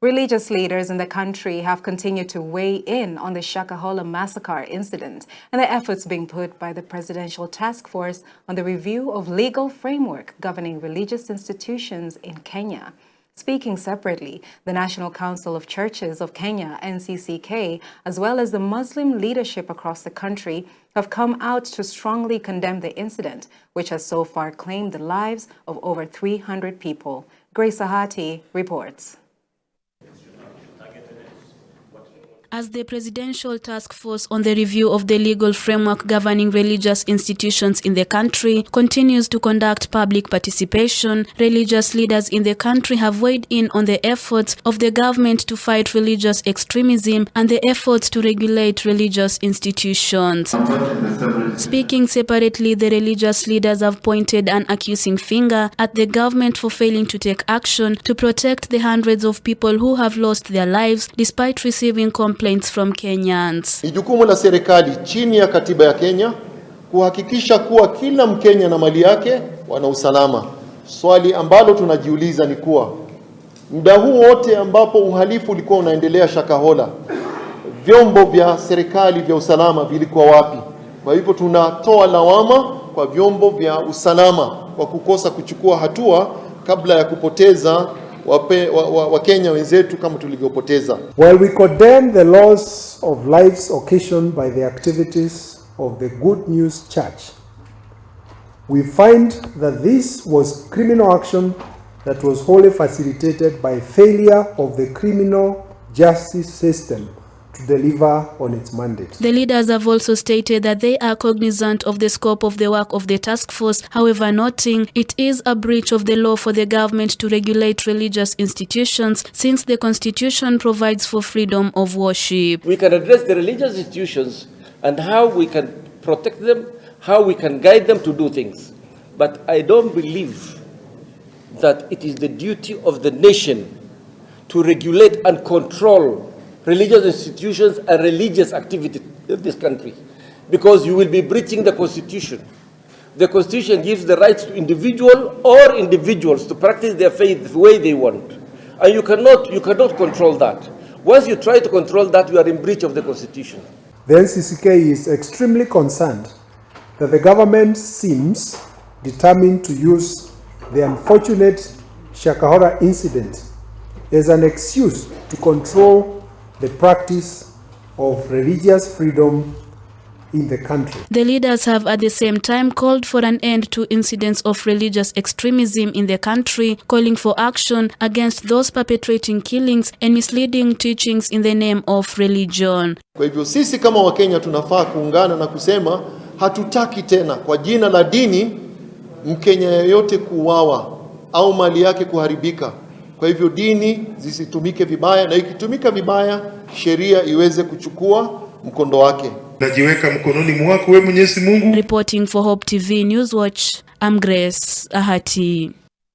Religious leaders in the country have continued to weigh in on the Shakahola massacre incident and the efforts being put by the Presidential Task Force on the review of legal framework governing religious institutions in Kenya. Speaking separately, the National Council of Churches of Kenya, NCCK, as well as the Muslim leadership across the country have come out to strongly condemn the incident, which has so far claimed the lives of over 300 people. Grace Ahati reports. As the Presidential Task Force on the review of the legal framework governing religious institutions in the country continues to conduct public participation, religious leaders in the country have weighed in on the efforts of the government to fight religious extremism and the efforts to regulate religious institutions. Speaking separately, the religious leaders have pointed an accusing finger at the government for failing to take action to protect the hundreds of people who have lost their lives despite receiving complaints from Kenyans. Ni jukumu la serikali chini ya katiba ya Kenya kuhakikisha kuwa kila Mkenya na mali yake wana usalama. Swali ambalo tunajiuliza ni kuwa muda huu wote ambapo uhalifu ulikuwa unaendelea Shakahola, vyombo vya serikali vya usalama vilikuwa wapi? Kwa hivyo tunatoa lawama kwa vyombo vya usalama kwa kukosa kuchukua hatua kabla ya kupoteza Wakenya wenzetu kama tulivyopoteza. While we condemn the loss of lives occasioned by the activities of the Good News Church, we find that this was criminal action that was wholly facilitated by failure of the criminal justice system to deliver on its mandate. The leaders have also stated that they are cognizant of the scope of the work of the task force, however noting it is a breach of the law for the government to regulate religious institutions since the constitution provides for freedom of worship. We can address the religious institutions and how we can protect them, how we can guide them to do things. But I don't believe that it is the duty of the nation to regulate and control religious institutions and religious activity in this country, because you will be breaching the Constitution. The Constitution gives the rights to individuals to practice their faith the way they want, and you cannot control that. Once you try to control that, you are in breach of the Constitution. The NCCK is extremely concerned that the government seems determined to use the unfortunate Shakahola incident as an excuse to control the practice of religious freedom in the country. The leaders have at the same time called for an end to incidents of religious extremism in the country, calling for action against those perpetrating killings and misleading teachings in the name of religion. Kwa hivyo sisi kama Wakenya tunafaa kuungana na kusema hatutaki tena kwa jina la dini Mkenya yeyote kuuawa au mali yake kuharibika. Kwa hivyo dini zisitumike vibaya, na ikitumika vibaya sheria iweze kuchukua mkondo wake. Najiweka mkononi mwako wewe Mwenyezi Mungu. Reporting for Hope TV Newswatch, I'm Grace Ahati.